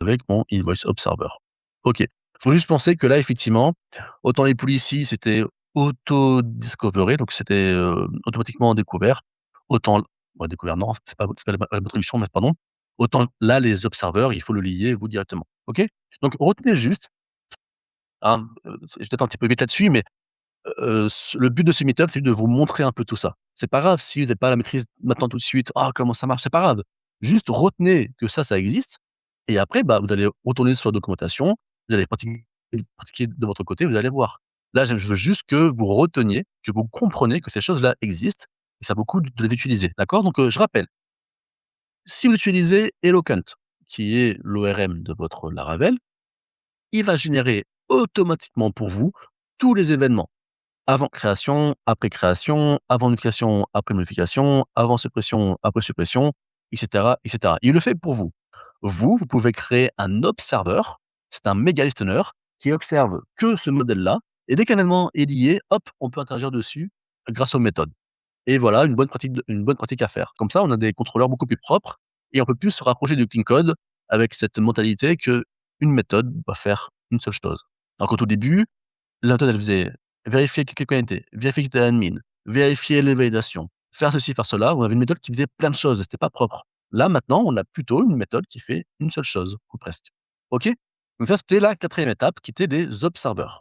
avec mon Invoice Observer. OK. Faut juste penser que là, effectivement, autant les policies, c'était auto-discoveré, donc c'était, automatiquement découvert, autant découvert non, c'est pas la bonne traduction, mais pardon. Autant là, les observeurs, il faut le lier vous directement. OK? Donc retenez juste, hein, je vais peut-être un petit peu vite là-dessus, mais le but de ce meet-up, c'est de vous montrer un peu tout ça. C'est pas grave si vous n'avez pas la maîtrise maintenant tout de suite. «Ah comment ça marche?» c'est pas grave. Juste retenez que ça existe et après, bah, vous allez retourner sur la documentation, vous allez pratiquer de votre côté, vous allez voir. Là, je veux juste que vous reteniez, que vous compreniez que ces choses-là existent et ça vaut le coup de les utiliser, d'accord? Donc, je rappelle, si vous utilisez Eloquent, qui est l'ORM de votre Laravel, il va générer automatiquement pour vous tous les événements. Avant création, avant modification, après modification, avant suppression, après suppression, et cetera, et cetera. Il le fait pour vous. Vous pouvez créer un observer, c'est un méga listener qui observe que ce modèle-là et dès qu'un événement est lié, hop, on peut interagir dessus grâce aux méthodes et voilà une bonne pratique à faire. Comme ça, on a des contrôleurs beaucoup plus propres et on peut plus se rapprocher du clean code avec cette mentalité qu'une méthode doit faire une seule chose. Alors qu'au tout début, la méthode, elle faisait vérifier quelqu'un était, vérifier que tu admin, vérifier les validations, faire ceci, faire cela. On avait une méthode qui faisait plein de choses et c'était pas propre. Là, maintenant, on a plutôt une méthode qui fait une seule chose, ou presque. OK? Donc ça, c'était la 4e étape qui était des observeurs.